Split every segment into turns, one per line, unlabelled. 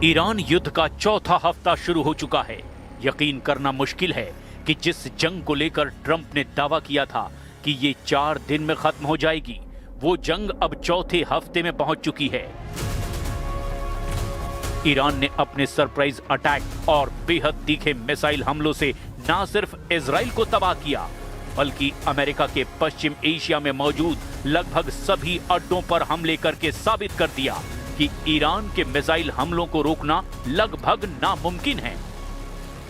Iran युद्ध का चौथा हफ्ता शुरू हो चुका है। यकीन करना मुश्किल है कि जिस जंग को लेकर ट्रंप ने दावा किया था कि ये 4 दिन में खत्म हो जाएगी, वो जंग अब चौथे हफ्ते में पहुंच चुकी है। ईरान ने अपने सरप्राइज अटैक और बेहद तीखे मिसाइल हमलों से न सिर्फ इजराइल को तबाह किया, बल्कि अमेरिका के पश्चिम एशिया में मौजूद लगभग सभी अड्डों पर हमले करके साबित कर दिया कि ईरान के मिसाइल हमलों को रोकना लगभग नामुमकिन है।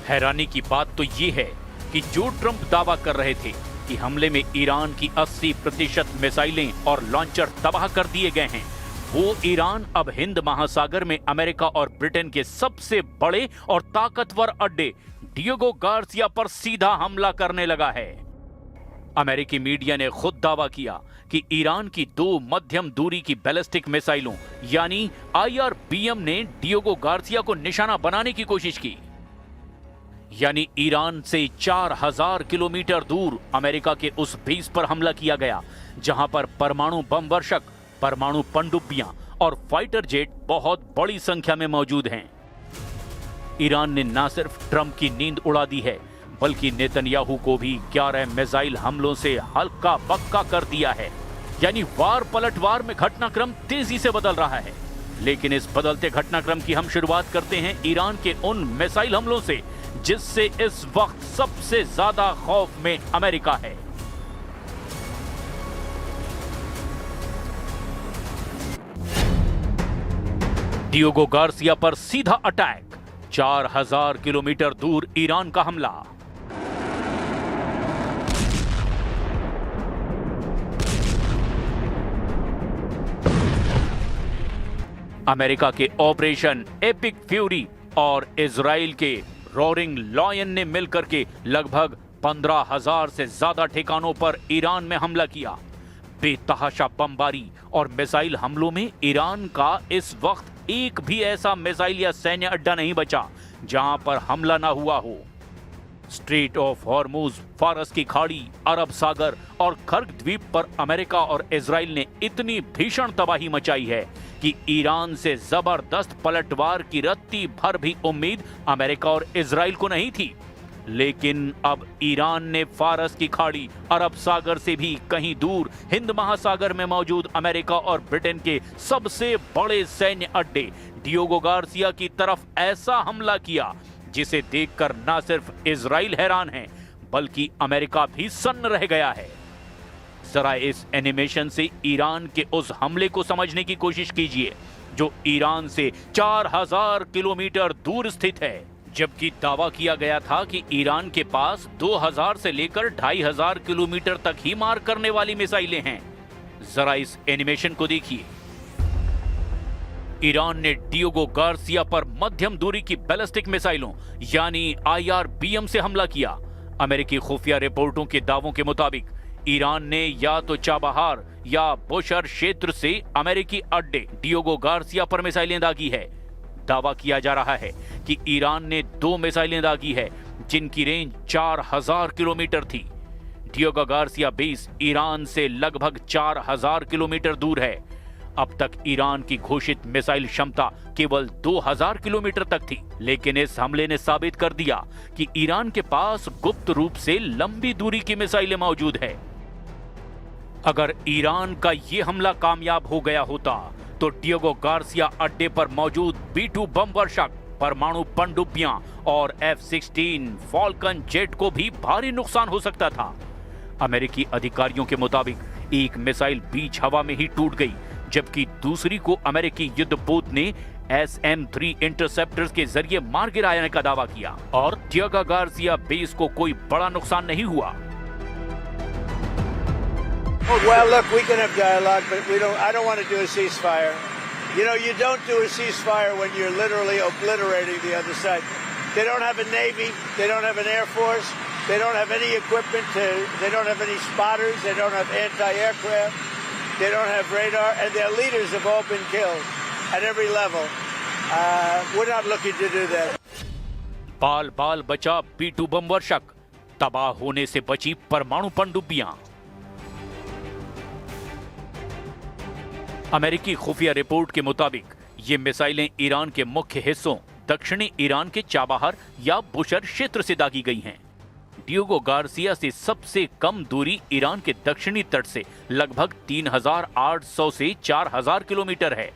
हैरानी की बात तो ये है कि जो ट्रंप दावा कर रहे थे कि हमले में ईरान की 80% मिसाइलें और लॉन्चर तबाह कर दिए गए हैं, वो ईरान अब हिंद महासागर में अमेरिका और ब्रिटेन के सबसे बड़े और ताकतवर अड्डे डिएगो गार्सिया पर सीधा हमला करने लगा है। अमेरिकी मीडिया ने खुद दावा किया कि ईरान की 2 मध्यम दूरी की बैलिस्टिक मिसाइलों यानी IRBM ने डिएगो गार्सिया को निशाना बनाने की कोशिश की। यानी ईरान से 4000 किलोमीटर दूर अमेरिका के उस बेस पर हमला किया गया जहां पर परमाणु बम वर्षक, परमाणु पनडुब्बियां और फाइटर जेट बहुत बड़ी संख्या में मौजूद हैं। ईरान ने न सिर्फ ट्रंप की नींद उड़ा दी है, बल्कि नेतन्याहू को भी 11 मिसाइल हमलों से हल्का बक्का कर दिया है। यानी वार पलटवार में घटनाक्रम तेजी से बदल रहा है। लेकिन इस बदलते घटनाक्रम की हम शुरुआत करते हैं ईरान के उन मिसाइल हमलों से जिससे इस वक्त सबसे ज्यादा खौफ में अमेरिका है। डिएगो गार्सिया पर सीधा अटैक, 4000 किलोमीटर दूर ईरान का हमला। अमेरिका के ऑपरेशन एपिक फ्यूरी और इजराइल के रोरिंग लॉयन ने मिलकर के लगभग 15,000 से ज्यादा ठिकानों पर ईरान में हमला किया। बेतहाशा बमबारी और मिसाइल हमलों में ईरान का इस वक्त एक भी ऐसा मिसाइल या सैन्य अड्डा नहीं बचा जहां पर हमला ना हुआ हो। स्ट्रेट ऑफ हॉर्मुज, फारस की खाड़ी, अरब सागर और कर्ग द्वीप पर अमेरिका और इजराइल ने इतनी भीषण तबाही मचाई है कि ईरान से जबरदस्त पलटवार की रत्ती भर भी उम्मीद अमेरिका और इजराइल को नहीं थी। लेकिन अब ईरान ने फारस की खाड़ी, अरब सागर से भी कहीं दूर हिंद महासागर में मौजूद अमेरिका और ब्रिटेन के सबसे बड़े सैन्य अड्डे डिएगो गार्सिया की तरफ ऐसा हमला किया जिसे देखकर न सिर्फ इजराइल हैरान है, बल्कि अमेरिका भी सन्न रह गया है। जरा इस एनिमेशन से ईरान के उस हमले को समझने की कोशिश कीजिए जो ईरान से 4000 किलोमीटर दूर स्थित है, जबकि दावा किया गया था कि ईरान के पास 2000 से लेकर 2500 किलोमीटर तक ही मार करने वाली मिसाइलें हैं। जरा इस एनिमेशन को देखिए। ईरान ने डिएगो गार्सिया पर मध्यम दूरी की बैलिस्टिक मिसाइलों यानी IRBM से हमला किया। अमेरिकी खुफिया रिपोर्टों के दावों के मुताबिक ईरान ने या तो चाबहार या बुशर क्षेत्र से अमेरिकी अड्डे डिएगो गार्सिया पर मिसाइलें दागी है। दावा किया जा रहा है कि ईरान ने 2 मिसाइलें दागी है जिनकी रेंज 4000 किलोमीटर थी। डिएगो गार्सिया बेस ईरान से लगभग 4000 किलोमीटर दूर है। अब तक ईरान की घोषित मिसाइल क्षमता केवल 2000 किलोमीटर तक थी, लेकिन इस हमले ने साबित कर दिया कि ईरान के पास गुप्त रूप से लंबी दूरी की मिसाइलें मौजूद है। अगर ईरान का यह हमला कामयाब हो गया होता तो डिएगो गार्सिया अड्डे पर मौजूद B-2 बम वर्षक, परमाणु पनडुब्बियां और F-16 फॉल्कन जेट को भी भारी नुकसान हो सकता था। अमेरिकी अधिकारियों के मुताबिक एक मिसाइल बीच हवा में ही टूट गई, जबकि दूसरी को अमेरिकी युद्धपोत ने SM-3 इंटरसेप्टर्स के जरिए मार गिराने का दावा किया और डिएगो गार्सिया बेस को कोई बड़ा नुकसान नहीं हुआ।
Well, look, we can have dialogue, but I don't want to do a ceasefire. You know, you don't do a ceasefire when you're literally obliterating the other side. They don't have a navy, they don't have an air force, they don't have any equipment they don't have any spotters, they don't have anti-aircraft, they don't have radar, and their leaders have all been killed at every level. We're not looking to do that.
बाल बाल बचा B-2 बम वर्षक, तबाह होने से बची परमाणु पनडुब्बियां। अमेरिकी खुफिया रिपोर्ट के मुताबिक ये मिसाइलें ईरान के मुख्य हिस्सों दक्षिणी ईरान के चाबाहर या बुशर क्षेत्र से दागी गई हैं। डियोगो गार्सिया से सबसे कम दूरी ईरान के दक्षिणी तट से लगभग 3,800 से 4,000 किलोमीटर है।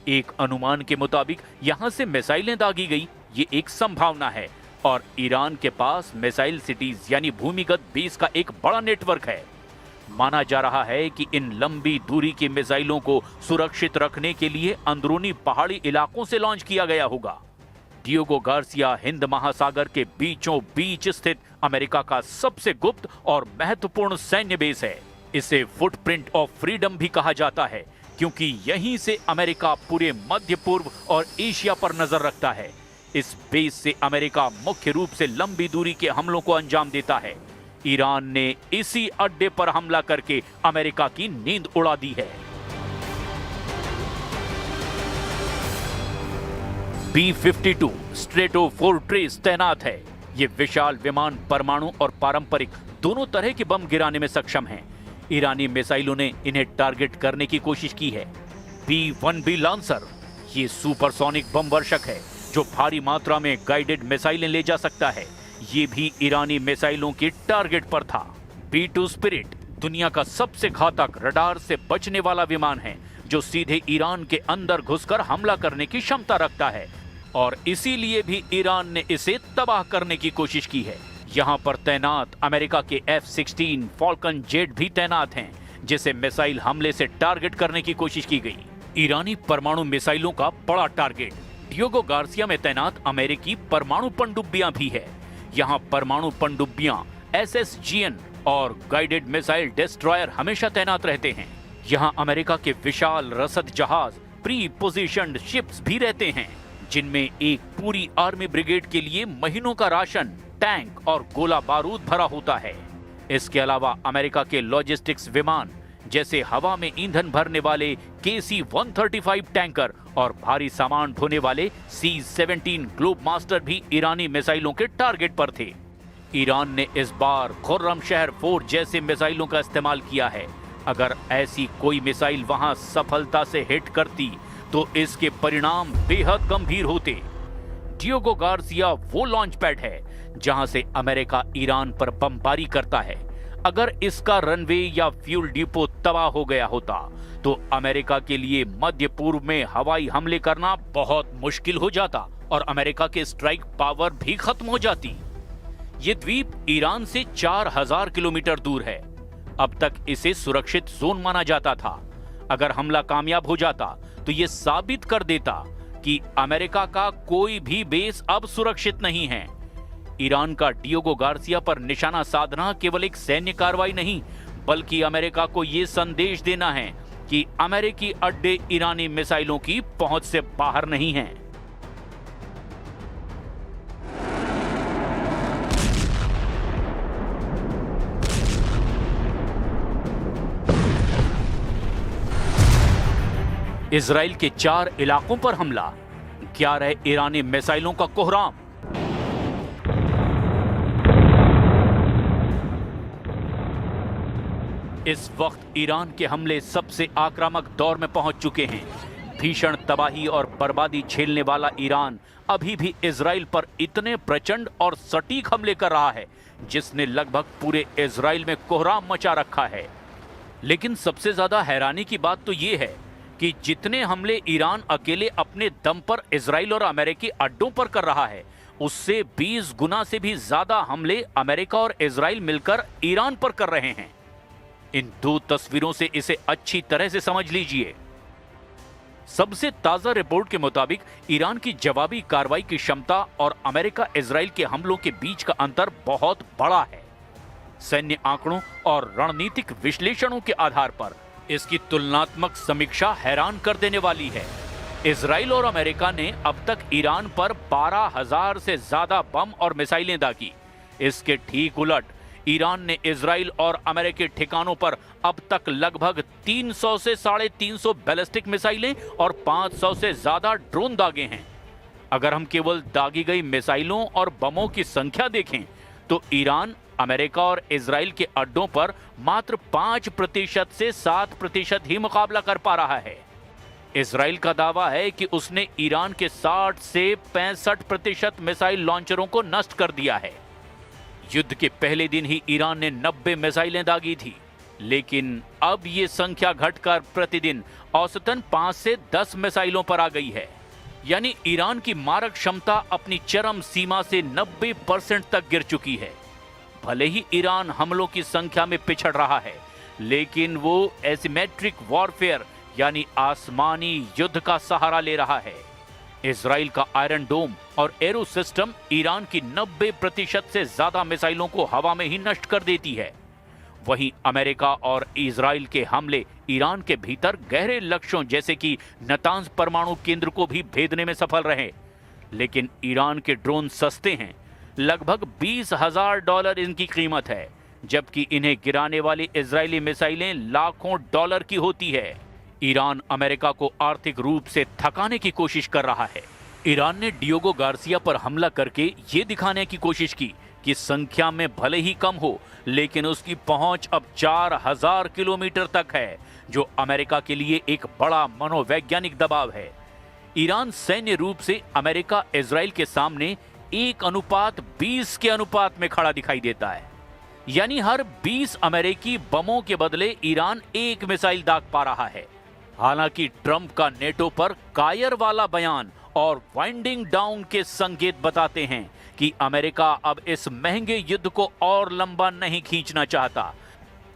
एक अनुमान के मुताबिक यहां से मिसाइलें दागी गई, ये एक संभावना है, और ईरान के पास मिसाइल सिटीज यानी भूमिगत बेस का एक बड़ा नेटवर्क है। माना जा रहा है कि इन लंबी दूरी की मिसाइलों को सुरक्षित रखने के लिए अंदरूनी पहाड़ी इलाकों से लॉन्च किया गया होगा। डियोगो गार्सिया हिंद महासागर के बीचों बीच स्थित अमेरिका का सबसे गुप्त और महत्वपूर्ण सैन्य बेस है। इसे फुटप्रिंट ऑफ फ्रीडम भी कहा जाता है, क्योंकि यहीं से अमेरिका पूरे मध्य पूर्व और एशिया पर नजर रखता है। इस बेस से अमेरिका मुख्य रूप से लंबी दूरी के हमलों को अंजाम देता है। ईरान ने इसी अड्डे पर हमला करके अमेरिका की नींद उड़ा दी है। B-52 स्ट्रेटोफोर्ट्रेस तैनात है। ये विशाल विमान परमाणु और पारंपरिक दोनों तरह के बम गिराने में सक्षम हैं। ईरानी मिसाइलों ने इन्हें टारगेट करने की कोशिश की है। B-1B लांसर ये सुपरसोनिक बम वर्षक है जो भारी मात्रा में गाइडेड मिसाइलें ले जा सकता है। ये भी ईरानी मिसाइलों के टारगेट पर था। B-2 स्पिरिट दुनिया का सबसे घातक रडार से बचने वाला विमान है जो सीधे ईरान के अंदर घुसकर हमला करने की क्षमता रखता है, और इसीलिए भी ईरान ने इसे तबाह करने की कोशिश की है। यहाँ पर तैनात अमेरिका के F-16 फॉल्कन जेट भी तैनात हैं, जिसे मिसाइल हमले से टारगेट करने की कोशिश की गई। ईरानी परमाणु मिसाइलों का बड़ा टारगेट डियोगो गार्सिया में तैनात अमेरिकी परमाणु पनडुब्बियां भी है। यहाँ परमाणु पनडुब्बियां, SSGN और गाइडेड मिसाइल डिस्ट्रॉयर हमेशा तैनात रहते हैं। यहाँ अमेरिका के विशाल रसद जहाज प्री पोजिशन्ड शिप्स भी रहते हैं, जिनमें एक पूरी आर्मी ब्रिगेड के लिए महीनों का राशन, टैंक और गोला बारूद भरा होता है। इसके अलावा अमेरिका के लॉजिस्टिक्स विमान जैसे हवा में ईंधन भरने वाले KC-135 टैंकर और भारी सामान ढोने वाले C-17 ग्लोब मास्टर भी ईरानी मिसाइलों के टारगेट पर थे। ईरान ने इस बार खुर्रमशहर 4 जैसे मिसाइलों का इस्तेमाल किया है। अगर ऐसी कोई मिसाइल वहां सफलता से हिट करती तो इसके परिणाम बेहद गंभीर होते। डियोगो गार्सिया वो लॉन्च पैड है जहां से अमेरिका ईरान पर बमबारी करता है। अगर इसका रनवे या फ्यूल डिपो तबाह हो गया होता तो अमेरिका के लिए मध्य पूर्व में हवाई हमले करना बहुत मुश्किल हो जाता और अमेरिका के स्ट्राइक पावर भी खत्म हो जाती। ये द्वीप ईरान से 4,000 किलोमीटर दूर है। अब तक इसे सुरक्षित जोन माना जाता था। अगर हमला कामयाब हो जाता तो यह साबित कर देता कि अमेरिका का कोई भी बेस अब सुरक्षित नहीं है। ईरान का डियोगो गार्सिया पर निशाना साधना केवल एक सैन्य कार्रवाई नहीं, बल्कि अमेरिका को यह संदेश देना है कि अमेरिकी अड्डे ईरानी मिसाइलों की पहुंच से बाहर नहीं हैं। इजराइल के 4 इलाकों पर हमला, 11 ईरानी मिसाइलों का कोहराम। इस वक्त ईरान के हमले सबसे आक्रामक दौर में पहुंच चुके हैं। भीषण तबाही और बर्बादी झेलने वाला ईरान अभी भी इजराइल पर इतने प्रचंड और सटीक हमले कर रहा है जिसने लगभग पूरे इजराइल में कोहराम मचा रखा है। लेकिन सबसे ज्यादा हैरानी की बात तो यह है कि जितने हमले ईरान अकेले अपने दम पर इजराइल और अमेरिकी अड्डों पर कर रहा है, उससे 20 गुना से भी ज्यादा हमले अमेरिका और इजराइल मिलकर ईरान पर कर रहे हैं। इन 2 तस्वीरों से इसे अच्छी तरह से समझ लीजिए। सबसे ताजा रिपोर्ट के मुताबिक ईरान की जवाबी कार्रवाई की क्षमता और अमेरिका इजराइल के हमलों के बीच का अंतर बहुत बड़ा है। सैन्य आंकड़ों और रणनीतिक विश्लेषणों के आधार पर इसकी तुलनात्मक समीक्षा हैरान कर देने वाली है। इजराइल और अमेरिका ने अब तक ईरान पर 12,000 से ज्यादा बम और मिसाइलें दागी। इसके ठीक उलट ईरान ने इजराइल और अमेरिकी ठिकानों पर अब तक लगभग 300 से 350 बैलिस्टिक मिसाइलें और 500 से ज्यादा ड्रोन दागे हैं। अगर हम केवल दागी गई मिसाइलों और बमों की संख्या देखें तो ईरान अमेरिका और इजराइल के अड्डों पर मात्र 5% से 7% ही मुकाबला कर पा रहा है। इजराइल का दावा है कि उसने ईरान के 60 से 65% मिसाइल लॉन्चरों को नष्ट कर दिया है। युद्ध के पहले दिन ही ईरान ने 90 मिसाइलें दागी थी, लेकिन अब ये संख्या घटकर प्रतिदिन औसतन 5 से 10 मिसाइलों पर आ गई है। यानी ईरान की मारक क्षमता अपनी चरम सीमा से 90% तक गिर चुकी है। भले ही ईरान हमलों की संख्या में पिछड़ रहा है, लेकिन वो एसिमेट्रिक वॉरफेयर यानी आसमानी युद्ध का सहारा ले रहा है। इजराइल का आयरन डोम और एरो सिस्टम ईरान की 90% से ज्यादा मिसाइलों को हवा में ही नष्ट कर देती है। वहीं अमेरिका और इजराइल के हमले ईरान के भीतर गहरे लक्ष्यों जैसे कि नतांज परमाणु केंद्र को भी भेदने में सफल रहे। लेकिन ईरान के ड्रोन सस्ते हैं, लगभग $20,000 इनकी कीमत है, जबकि इन्हें गिराने वाली इजरायली मिसाइलें लाखों डॉलर की होती है। ईरान अमेरिका को आर्थिक रूप से थकाने की कोशिश कर रहा है। ईरान ने डियोगो गार्सिया पर हमला करके ये दिखाने की कोशिश की कि संख्या में भले ही कम हो, लेकिन उसकी पहुंच अब 4000 किलोमीटर तक है, जो अमेरिका के लिए एक बड़ा मनोवैज्ञानिक दबाव है। ईरान सैन्य रूप से अमेरिका इजराइल के सामने 1:20 के अनुपात में खड़ा दिखाई देता है। यानी हर 20 अमेरिकी बमों के बदले ईरान 1 मिसाइल दाग पा रहा है। हालांकि ट्रंप का नेटो पर कायर वाला बयान और वाइंडिंग डाउन के संकेत बताते हैं कि अमेरिका अब इस महंगे युद्ध को और लंबा नहीं खींचना चाहता,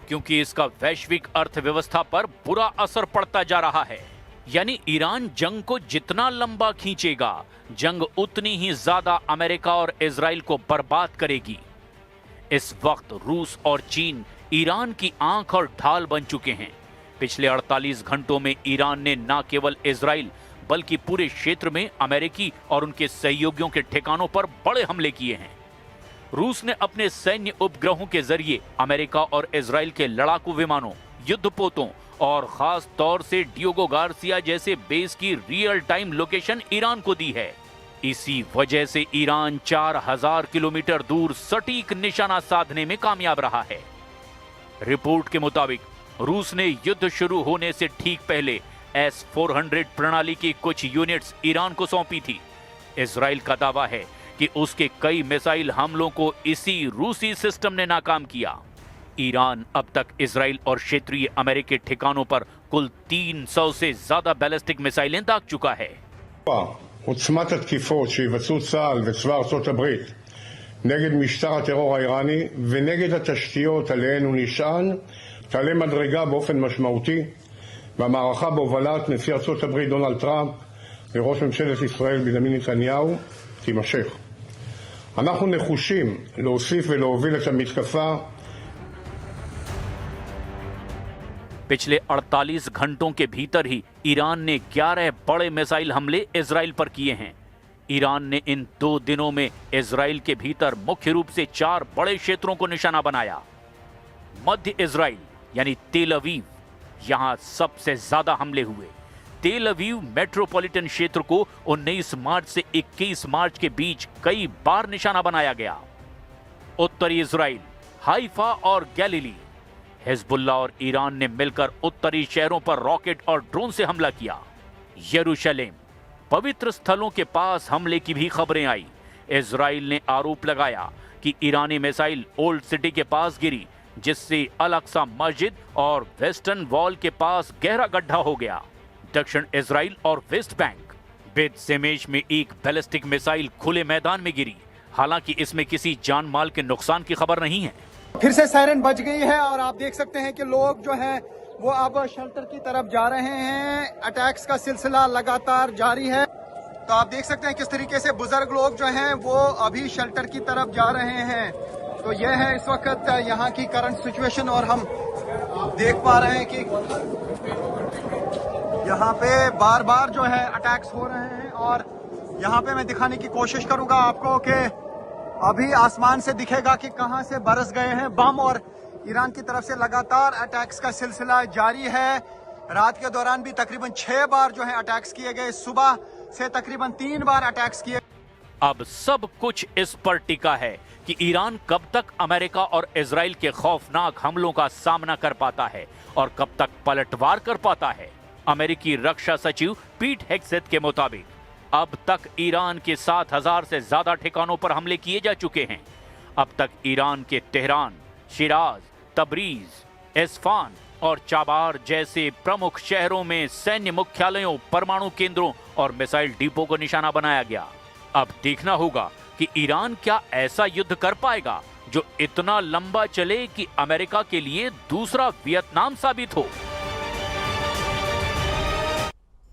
क्योंकि इसका वैश्विक अर्थव्यवस्था पर बुरा असर पड़ता जा रहा है। यानी ईरान जंग को जितना लंबा खींचेगा, जंग उतनी ही ज्यादा अमेरिका और इजराइल को बर्बाद करेगी। इस वक्त रूस और चीन ईरान की आंख और ढाल बन चुके हैं। पिछले 48 घंटों में ईरान ने न केवल इजराइल बल्कि पूरे क्षेत्र में अमेरिकी और उनके सहयोगियों के ठिकानों पर बड़े हमले किए हैं। रूस ने अपने सैन्य उपग्रहों के जरिए अमेरिका और इजराइल के लड़ाकू विमानों, युद्धपोतों और खास तौर से डियोगो गार्सिया जैसे बेस की रियल टाइम लोकेशन ईरान को दी है। इसी वजह से ईरान 4000 किलोमीटर दूर सटीक निशाना साधने में कामयाब रहा है। रिपोर्ट के मुताबिक रूस ने युद्ध शुरू होने से ठीक पहले S-400 प्रणाली की कुछ यूनिट्स ईरान को सौंपी थी। इजराइल का दावा है कि उसके कई मिसाइल हमलों को इसी रूसी सिस्टम ने नाकाम किया। ईरान अब तक इजराइल और क्षेत्रीय अमेरिकी ठिकानों पर कुल 300 से ज्यादा बैलिस्टिक मिसाइलें दाग चुका है।
עוצמת התקיפות שיבצעו צה"ל וצבא ארצות הברית נגד משטר הטרור האיראני ונגד התשתיות עליהן הוא נשען תעלה מדרגה באופן משמעותי, והמערכה בהובלת נשיא ארצות הברית דונלד טראמפ וראש ממשלת ישראל בנימין נתניהו תימשך. אנחנו נחושים להוסיף ולהוביל את המתקפה.
पिछले 48 घंटों के भीतर ही ईरान ने 11 बड़े मिसाइल हमले इजराइल पर किए हैं। ईरान ने इन 2 दिनों में इजराइल के भीतर मुख्य रूप से 4 बड़े क्षेत्रों को निशाना बनाया। मध्य इजराइल यानी तेल अवीव, यहां सबसे ज्यादा हमले हुए। तेल अवीव मेट्रोपॉलिटन क्षेत्र को 19 मार्च से 21 मार्च के बीच कई बार निशाना बनाया गया। उत्तरी इजराइल, हाइफा और गैलिली, हिजबुल्ला और ईरान ने मिलकर उत्तरी शहरों पर रॉकेट और ड्रोन से हमला किया। यरूशलेम, पवित्र स्थलों के पास हमले की भी खबरें आई। इजराइल ने आरोप लगाया कि ईरानी मिसाइल ओल्ड सिटी के पास गिरी, जिससे अल अक्सा मस्जिद और वेस्टर्न वॉल के पास गहरा गड्ढा हो गया। दक्षिण इजराइल और वेस्ट बैंक, बेत शेमेश में एक बैलिस्टिक मिसाइल खुले मैदान में गिरी। हालांकि इसमें किसी जान माल के नुकसान की खबर नहीं है।
फिर से सायरन बज गई है और आप देख सकते हैं कि लोग जो हैं वो अब शेल्टर की तरफ जा रहे हैं। अटैक्स का सिलसिला लगातार जारी है, तो आप देख सकते हैं किस तरीके से बुजुर्ग लोग जो हैं वो अभी शेल्टर की तरफ जा रहे हैं। तो यह है इस वक्त यहाँ की करंट सिचुएशन और हम देख पा रहे हैं कि यहाँ पे बार बार जो है अटैक्स हो रहे हैं। और यहाँ पे मैं दिखाने की कोशिश करूंगा आपको कि अभी आसमान से दिखेगा कि कहां से बरस गए हैं बम, और ईरान की तरफ से लगातार अटैक्स का सिलसिला जारी है। रात के दौरान भी तकरीबन 6 बार जो है अटैक्स किए गए, सुबह से तकरीबन 3 बार अटैक्स किए।
अब सब कुछ इस पर टिका है कि ईरान कब तक अमेरिका और इजराइल के खौफनाक हमलों का सामना कर पाता है और कब तक पलटवार कर पाता है। अमेरिकी रक्षा सचिव पीट हेग्सेथ के मुताबिक अब तक ईरान के 7,000 से ज्यादा ठिकानों पर हमले किए जा चुके हैं। अब तक ईरान के तेहरान, शिराज, तबरीज, एस्फान और चाबार जैसे प्रमुख शहरों में सैन्य मुख्यालयों, परमाणु केंद्रों और मिसाइल डिपो को निशाना बनाया गया। अब देखना होगा कि ईरान क्या ऐसा युद्ध कर पाएगा जो इतना लंबा चले कि अमेरिका के लिए दूसरा वियतनाम साबित हो।